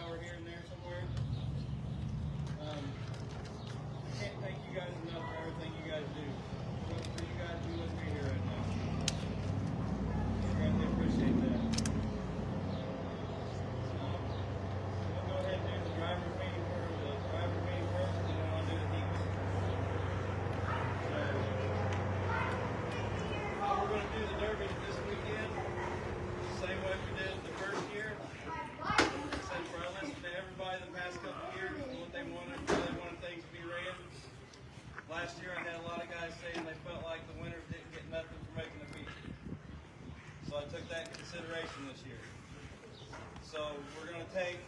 hour here and there somewhere. I can't thank you guys enough for everything you guys do. For you guys who must be here right now. I greatly appreciate that. We'll go ahead and do the driver's meeting first, and then I'll do the heat. So, we're going to do the derby this weekend, same way we did the first year. Since I listened to everybody the past couple of years, what they wanted, how they wanted things to be ran. Last year I had a lot of guys saying they felt like the winners didn't get nothing for making a feature. So I took that into consideration this year. So we're going to take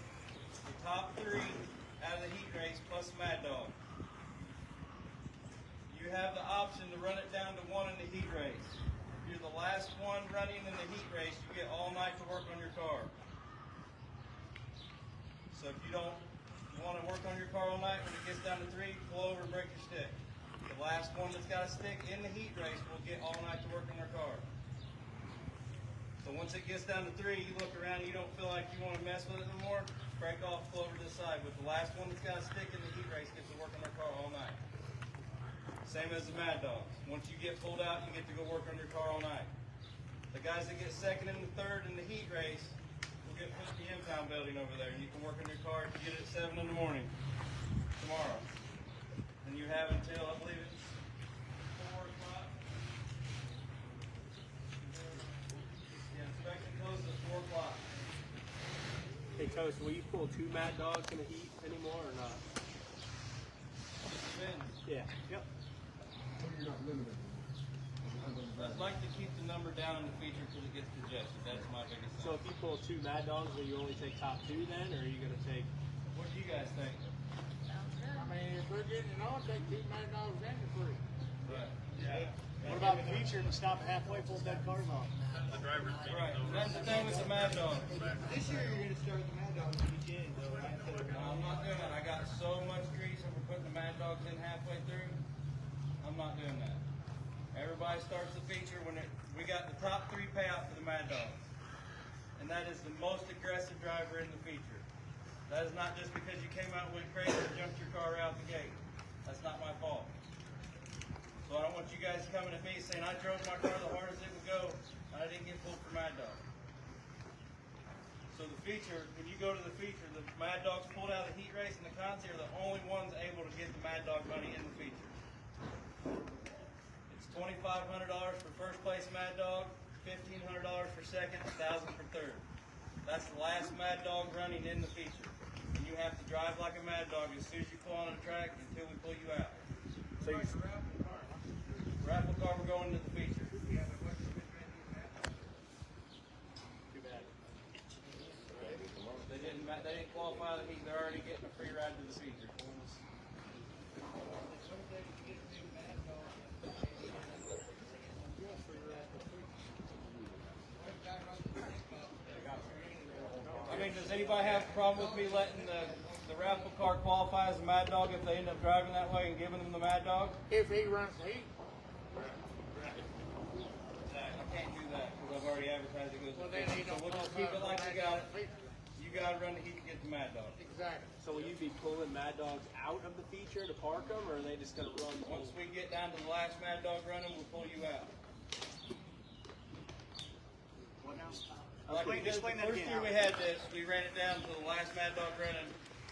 the top 3 out of the heat race plus Mad Dog. You have the option to run it down to 1 in the heat race. If you're the last one running in the heat race, you get all night to work on your car. So if you don't want to work on your car all night, when it gets down to 3, pull over and break your stick. The last one that's got a stick in the heat race will get all night to work on their car. So once it gets down to 3, you look around and you don't feel like you want to mess with it anymore, break off, pull over to the side. But the last one that's got a stick in the heat race gets to work on their car all night. Same as the Mad Dogs. Once you get pulled out, you get to go work on your car all night. The guys that get 2nd and 3rd in the heat race will get put in the impound building over there, and you can work on your car if you get it at 7 in the morning tomorrow. And you have until, I believe it's 4 o'clock. The inspection closes at 4 o'clock. Hey Toast, will you pull 2 Mad Dogs in the heat anymore or not? Yeah. Yep. You're not limited. I'd like to keep the number down in the feature until it gets congested. That's my biggest thing. So if you pull 2 Mad Dogs, will you only take top 2 then, or are you going to take? What do you guys think? I mean, if we're getting it on, take $2 million and the free. Right. Yeah. What about the feature and stop halfway, pull dead cars off? Right. That's the thing with the Mad Dog. This year, you're going to start with the Mad Dog weekend, though, right? No, I'm not doing that. I got so much grease and we're putting the Mad Dogs in halfway through. I'm not doing that. Everybody starts the feature when we got the top 3 payout for the Mad Dogs. And that is the most aggressive driver in the feature. That is not just because you came out with crazy and jumped your car out the gate. That's not my fault. So I don't want you guys coming at me saying I drove my car the hardest it would go and I didn't get pulled for Mad Dog. So the feature, when you go to the feature, the Mad Dogs pulled out of the heat race and the Conti are the only ones able to get the Mad Dog money in the feature. It's $2,500 for first place Mad Dog, $1,500 for second, $1,000 for third. That's the last Mad Dog running in the feature. And you have to drive like a Mad Dog as soon as you pull on the track until we pull you out. So you, Raffle car, we're going to the feature. too bad. They didn't qualify the heat. They're already getting a free ride to the feature. I mean, does anybody have a problem with me letting the raffle car qualify as a Mad Dog if they end up driving that way and giving them the Mad Dog? If he runs the heat. I can't do that because I've already advertised it goes to Well, the then feature. he So don't we'll just qualify keep it like for you Mad got Dog it. feature. You got to run the heat to get the Mad Dog. Exactly. So will you be pulling Mad Dogs out of the feature to park them, or are they just going to run? Once we get down to the last Mad Dog running, we'll pull you out. What now? Like we did the first year we had this, we ran it down to the last Mad Dog running.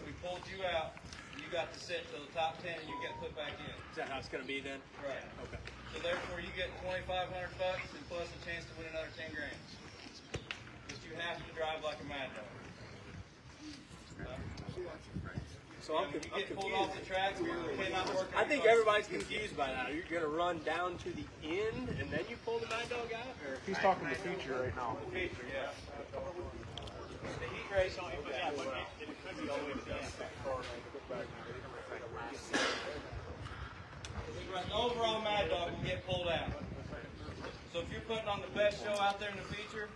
We pulled you out. And you got to sit till the top 10, and you get put back in. Is that how it's going to be then? Right. Okay. So therefore, you get $2,500 and plus a chance to win another 10 grand. But you have to drive like a Mad Dog. So I'm, When you I'm get pulled off the confused. track, you cannot work. I think everybody's confused by now. You're going to run down to the end and then you pull the Mad Dog out? Or? He's talking the feature right now. The feature, yeah. The heat race, Yeah, but it could be all the way to the end. the overall Mad Dog will get pulled out. So if you're putting on the best show out there in the feature,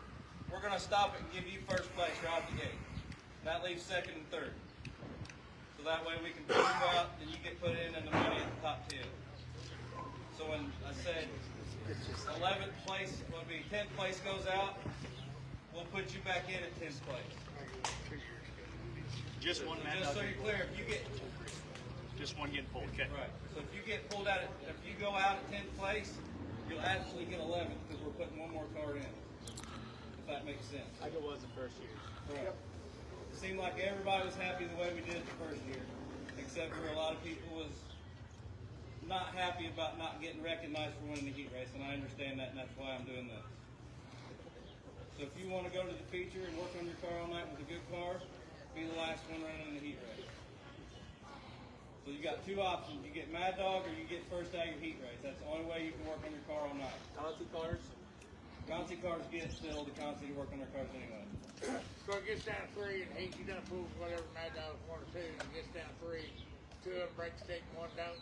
we're going to stop it and give you first place right out the gate. That leaves second and third. So that way we can pull you out and you get put in the money at the top 10. So when I said 11th place, will be 10th place goes out, we'll put you back in at 10th place. Just one mad Just dog. so you're clear, if you get Just one getting pulled. Okay. right, so if you get pulled out, if you go out at 10th place, you'll actually get 11th because we're putting one more card in. If that makes sense. Like it was the first year. Right. It seemed like everybody was happy the way we did it the first year, except for a lot of people was not happy about not getting recognized for winning the heat race, and I understand that, and that's why I'm doing this. So if you want to go to the feature and work on your car all night with a good car, be the last one running in the heat race. So you got two options: you get Mad Dog or you get first out of your heat race. That's the only way you can work on your car all night. Concy cars. Concy cars get still the Concy to work on their cars anyway. So it gets down to 3 and you done pull whatever Mad Dog's 1 or 2 and it gets down to 3. 2 of them break stick and 1 don't.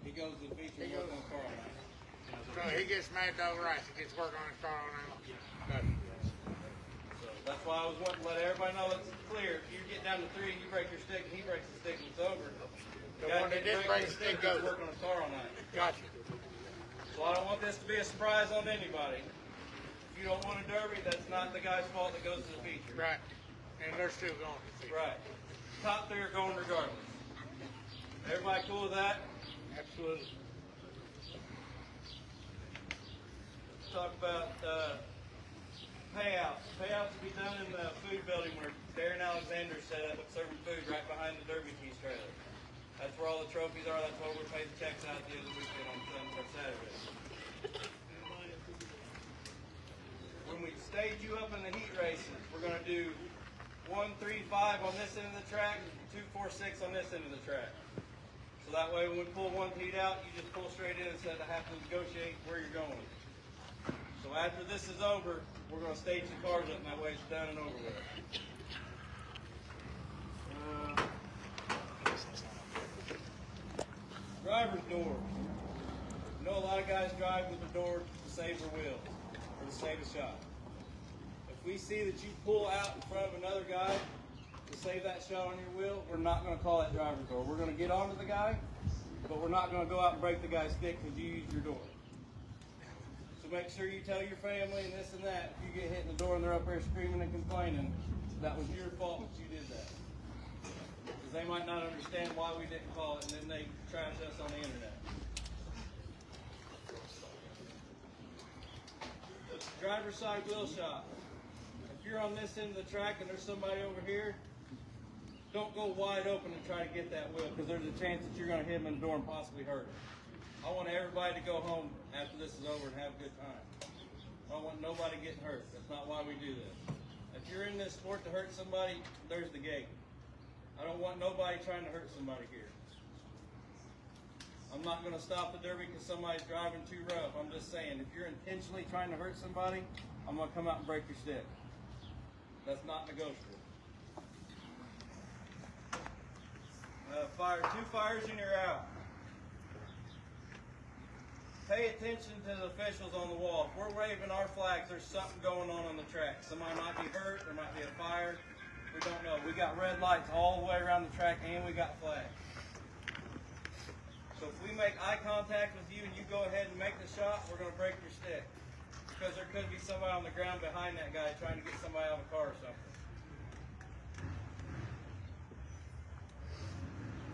He goes to the feature and work on the car all night. So he gets Mad Dog right. He gets work on his car all night. Gotcha. So that's why I was wanting to let everybody know it's clear. If you get down to 3 and you break your stick and he breaks the stick and it's over, The one that didn't break the stick goes goes. work on his car all night. Gotcha. So I don't want this to be a surprise on anybody. If you don't want a derby, that's not the guy's fault that goes to the feature. Right. And they're still going to see. Right. Top 3 are going regardless. Everybody cool with that? Absolutely. Let's talk about payouts. Payouts will be done in the food building where Darren Alexander set up serving food right behind the Derby Cheese trailer. That's where all the trophies are. That's where we paid the checks out the other weekend on Sunday or Saturday. When we stage you up in the heat races, we're going to do 1, 3, 5 on this end of the track, 2, 4, 6 on this end of the track. So that way when we pull one heat out, you just pull straight in instead of having to negotiate where you're going. So after this is over, we're going to stage the cars up, and that way it's done and over with. Driver's door. You know a lot of guys drive with the door to save their wheels or to save a shot. If we see that you pull out in front of another guy to save that shot on your wheel, we're not going to call that driver's door. We're going to get onto the guy, but we're not going to go out and break the guy's stick because you used your door. So make sure you tell your family and this and that. If you get hit in the door and they're up there screaming and complaining, that was your fault that you did that. Because they might not understand why we didn't call it, and then they trash us on the internet. Driver's side wheel shot. If you're on this end of the track and there's somebody over here, don't go wide open and try to get that wheel because there's a chance that you're going to hit them in the door and possibly hurt them. I want everybody to go home after this is over and have a good time. I don't want nobody getting hurt. That's not why we do this. If you're in this sport to hurt somebody, there's the gate. I don't want nobody trying to hurt somebody here. I'm not going to stop the derby because somebody's driving too rough. I'm just saying, if you're intentionally trying to hurt somebody, I'm going to come out and break your stick. That's not negotiable. Fire, 2 fires and you're out. Pay attention to the officials on the wall. If we're waving our flags, there's something going on the track. Somebody might be hurt, there might be a fire. We don't know. We got red lights all the way around the track and we got flags. So if we make eye contact with you and you go ahead and make the shot, we're going to break your stick. Because there could be somebody on the ground behind that guy trying to get somebody out of a car or something.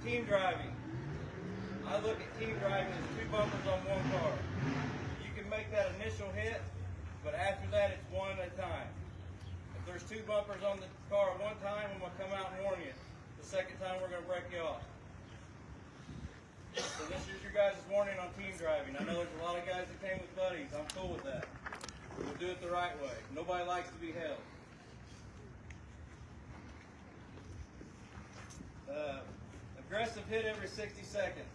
Team driving. I look at team driving as 2 bumpers on 1 car. You can make that initial hit, but after that it's 1 at a time. If there's 2 bumpers on the car at one time, I'm going to come out and warn you. The second time we're going to break you off. So this is your guys' warning on team driving. I know there's a lot of guys that came with buddies. I'm cool with that. We'll do it the right way. Nobody likes to be held. Aggressive hit every 60 seconds.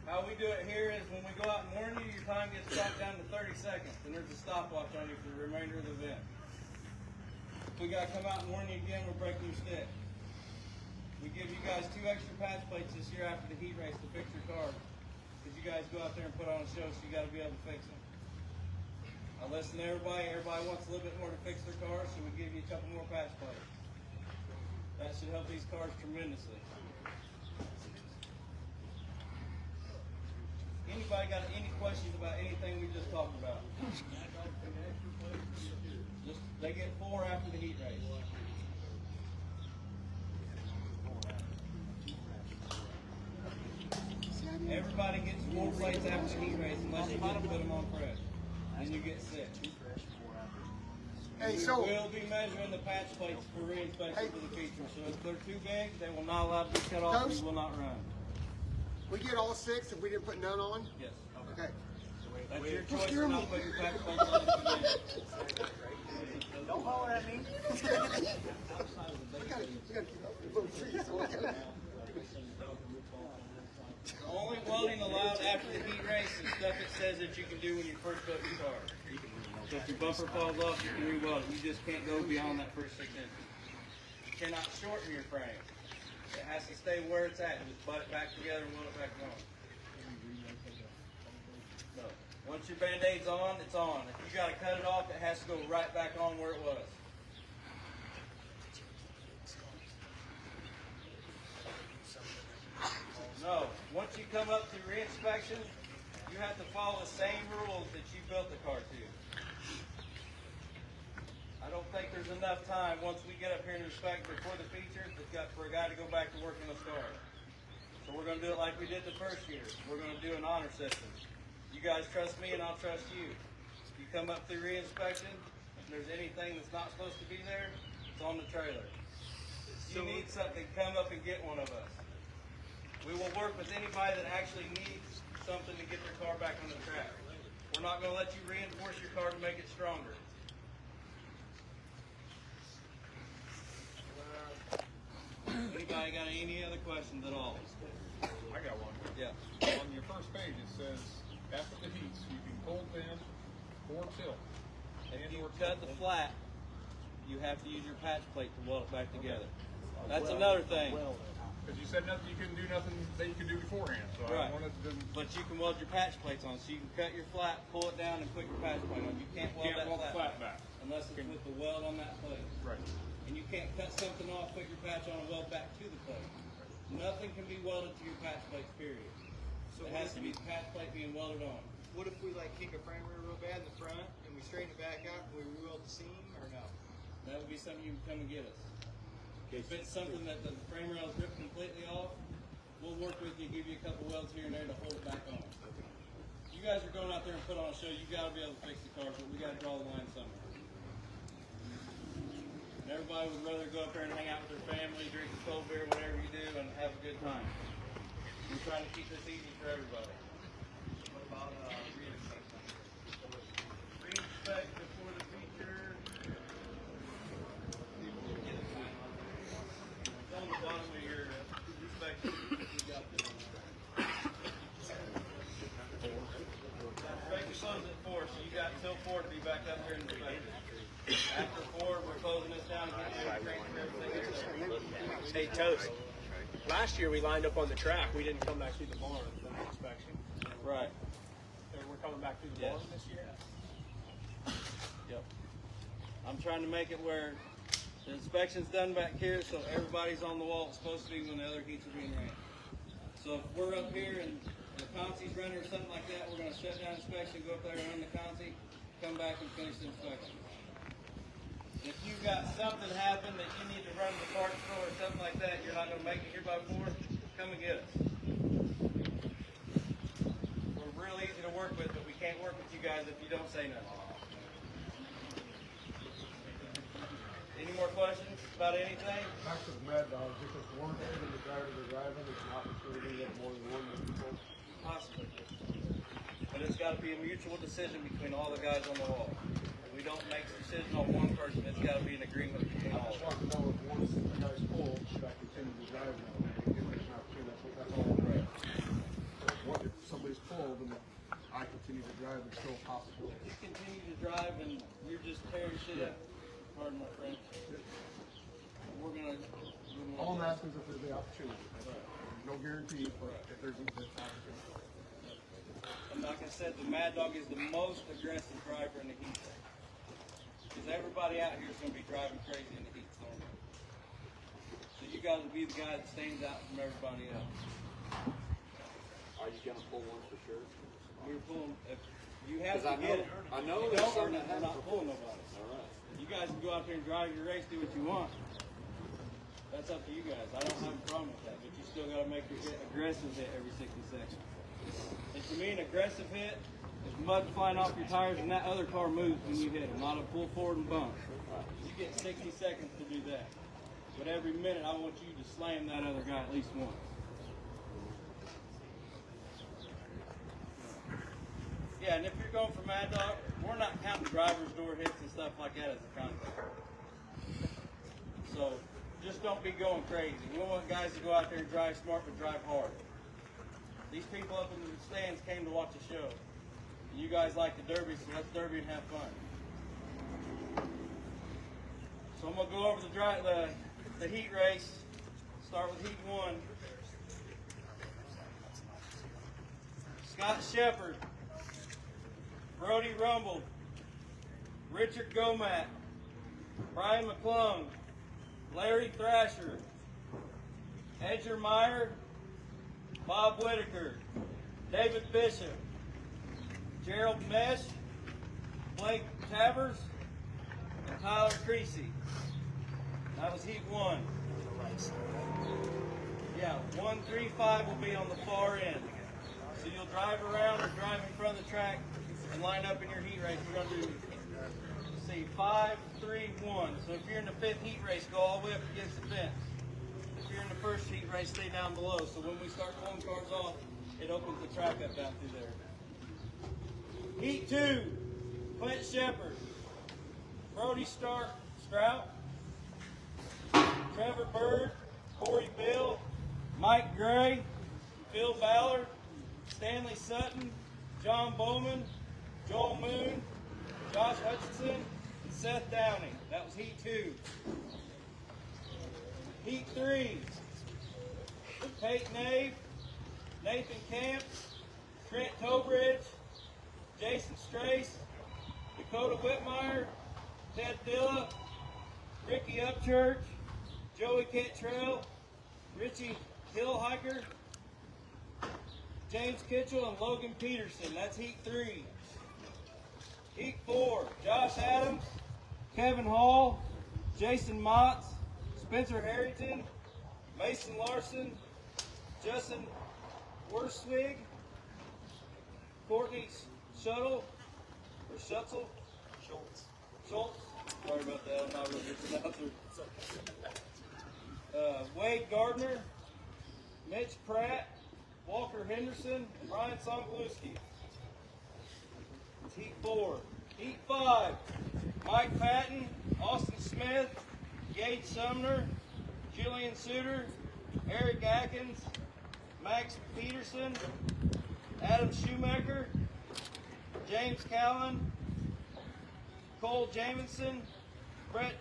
How we do it here is when we go out and warn you, your time gets dropped down to 30 seconds, and there's a stopwatch on you for the remainder of the event. If we got to come out and warn you again, we're breaking your stick. We give you guys 2 extra patch plates this year after the heat race to fix your car. Because you guys go out there and put on a show, so you got to be able to fix them. I listen to everybody. Everybody wants a little bit more to fix their cars, so we give you a couple more patch plates. That should help these cars tremendously. Anybody got any questions about anything we just talked about? They get 4 after the heat race. Everybody gets 4 plates after the heat race unless you didn't put them on fresh. And you get 6. Hey, We so will be measuring the patch plates for re-inspection for the feature. So if they're too big, they will not allow to be cut off and Toast? will not run. we get all 6 if we didn't put none on? Yes. Okay. That's your choice to not put your patch plates on if you did. Don't holler at me. We gotta keep up with those trees. The only welding allowed after the heat race is stuff it says that you can do when you first built your car. So if your bumper falls off, you can re-weld it. You just can't go beyond that first 6 inches. You cannot shorten your frame. It has to stay where it's at. Just butt it back together and weld it back on. So, once your Band-Aid's on, it's on. If you got to cut it off, it has to go right back on where it was. No, once you come up to re-inspection, you have to follow the same rules that you built the car to. I don't think there's enough time once we get up here and inspect before the feature for a guy to go back to working the car. So we're going to do it like we did the first year. We're going to do an honor system. You guys trust me and I'll trust you. You come up through re-inspection, if there's anything that's not supposed to be there, it's on the trailer. If you need something, come up and get one of us. We will work with anybody that actually needs something to get their car back on the track. We're not going to let you reinforce your car to make it stronger. Anybody got any other questions at all? I got one. Yeah. On your first page, it says, after the heats, you can cold bend or tilt. If you cut the flat, you have to use your patch plate to weld it back together. That's another thing. Because you said nothing, you couldn't do nothing that you could do beforehand. So Right. I wanted to. But you can weld your patch plates on, so you can cut your flat, pull it down, and put your patch plate on. You can't weld that weld the flat flat back. unless it's with the weld on that plate. Right. And you can't cut something off, put your patch on, and weld back to the plate. Nothing can be welded to your patch plates, period. So it has to be the patch plate being welded on. What if we like kick a frame rear real bad in the front and we straighten it back out and we re-weld the seam or no? That would be something you can come and get us. If it's something that the frame rail is ripped completely off, we'll work with you, give you a couple welds here and there to hold it back on. You guys are going out there and put on a show, you gotta be able to fix the cars, but we gotta draw the line somewhere. And everybody would rather go up there and hang out with their family, drink a cold beer, whatever you do, and have a good time. We're trying to keep this easy for everybody. What about re-inspection? Re-inspect before the feature. It's on the bottom of your inspection. You got this. Inspection closes at 4, so you got until 4 to be back up here and inspect. After 4, we're closing this down and getting everything. Hey, Toast. Last year we lined up on the track. We didn't come back through the barn for the inspection. Right. So we're coming back through the Yes. barn this year. Yep. I'm trying to make it where the inspection's done back here, so everybody's on the wall. It's supposed to be when the other heats are being ran. So if we're up here and the consi's running or something like that, we're going to shut down inspection, go up there and run the consi, come back and finish the inspection. If you've got something happen that you need to run to the parts store or something like that, you're not going to make it here by 4, come and get us. We're real easy to work with, but we can't work with you guys if you don't say nothing. Any more questions about anything? Back to the Mad Dogs, if it's one thing and the driver they're driving, it's an opportunity to get more than one people. Possibly. But it's got to be a mutual decision between all the guys on the wall. We don't make a decision on one person. It's got to be an agreement between I all just of us. want to know if once the guy's full, should I continue to drive now? If there's an opportunity, that's all I'm right. What if somebody's full, then I continue to drive, it's still possible. If you continue to drive and you're just tearing shit up, pardon my French, we're gonna. All I'm asking is if there's the opportunity. No guarantee, but if there's an opportunity. And like I said, the Mad Dog is the most aggressive driver in the heat. Because everybody out here is going to be driving crazy in the heat storm. So you got to be the guy that stands out from everybody else. Are you gonna pull one for sure? We're pulling. If you have 'Cause to get it. I know If you there's don't, some that we're not have- pulling nobody. All right. You guys can go out there and drive your race, do what you want. That's up to you guys. I don't have a problem with that, but you still got to make your aggressive hit every 60 seconds. It's to me an aggressive hit. It's mud flying off your tires, and that other car moves when you hit them, not a pull forward and bump. You get 60 seconds to do that. But every minute, I want you to slam that other guy at least once. Yeah, and if you're going for Mad Dog, we're not counting driver's door hits and stuff like that as a contact. So just don't be going crazy. We want guys to go out there and drive smart, but drive hard. These people up in the stands came to watch the show. And you guys like the derby, so let's derby and have fun. So I'm going to go over the heat race. Start with heat 1. Scott Shepard, Brody Rumble, Richard Gomat, Brian McClung, Larry Thrasher, Edger Meyer, Bob Whitaker, David Bishop, Gerald Mesh, Blake Tavers, and Tyler Creasy. That was heat 1. Yeah, 1, 3, 5 will be on the far end. So you'll drive around or drive in front of the track and line up in your heat race. We're going to do, see, 5, 3, 1. So if you're in the 5th heat race, go all the way up against the fence. If you're in the 1st heat race, stay down below. So when we start pulling cars off, it opens the track up down through there. Heat 2, Clint Shepard, Brody Strout, Trevor Bird, Corey Bill, Mike Gray, Phil Ballard, Stanley Sutton, John Bowman, Joel Moon, Josh Hutchinson, and Seth Downey. That was heat 2. Heat 3, Peyton Nave, Nathan Camp, Trent Tobridge, Jason Strace, Dakota Whitmire, Ted Dilla, Ricky Upchurch, Joey Cantrell, Richie Hillhiker, James Kitchell, and Logan Peterson. That's heat 3. Heat 4, Josh Adams, Kevin Hall, Jason Motts, Spencer Harrington, Mason Larson, Justin Worswig, Courtney Schultz. Sorry about that. I'm not really good announcer. Wade Gardner, Mitch Pratt, Walker Henderson, and Ryan Songlewski. It's heat 4. Heat 5, Mike Patton, Austin Smith, Gage Sumner, Julian Suter, Eric Atkins, Max Peterson, Adam Shoemaker, James Callan, Cole Jamison, Brett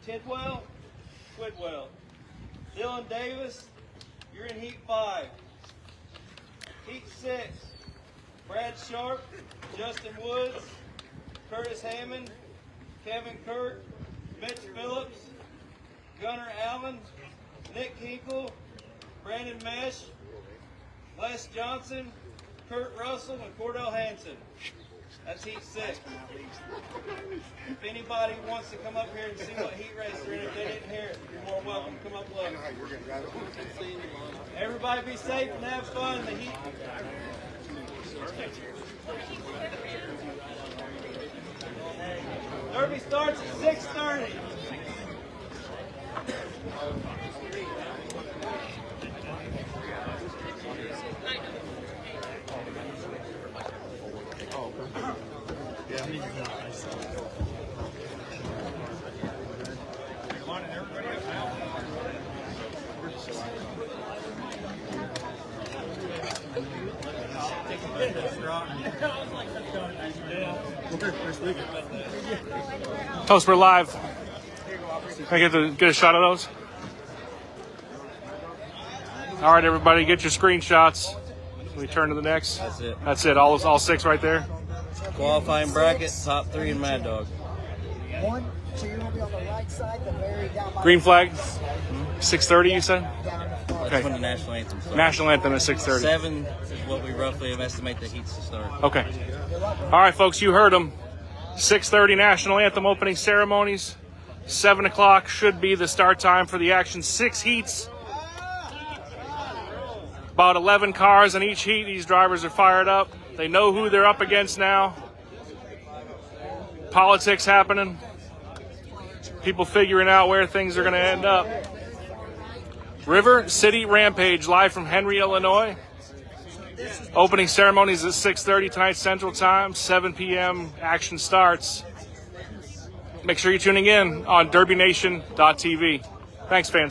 Tidwell, Dylan Davis, you're in heat 5. Heat 6, Brad Sharp, Justin Woods, Curtis Hammond, Kevin Kirk, Mitch Phillips, Gunnar Allen, Nick Hinkle, Brandon Mesh, Les Johnson, Kurt Russell, and Cordell Hansen. That's heat 6. If anybody wants to come up here and see what heat race they're in, if they didn't hear it, you're more welcome to come up low. Everybody be safe and have fun. The heat. Derby starts at 6:30. Post, we're live. Can I get a shot of those? All right, everybody, get your screenshots. We turn to the next. That's it. That's it. All 6 right there. Qualifying bracket, top 3 in Mad Dog. 1, so you're going to be on the right side, the very down by Green flag. 6:30, you said? down the far. That's when the national anthem starts. National anthem at 6:30. 7 is what we roughly estimate the heats to start. Okay. All right, folks, you heard them. 6:30 national anthem opening ceremonies. 7 o'clock should be the start time for the action. 6 heats. About 11 cars in each heat. These drivers are fired up. They know who they're up against now. Politics happening. People figuring out where things are going to end up. River CIty Rampage, live from Henry, Illinois. Opening ceremonies at 6:30 tonight Central Time, 7 p.m. Action starts. Make sure you're tuning in on DerbyNation.tv. Thanks, fans.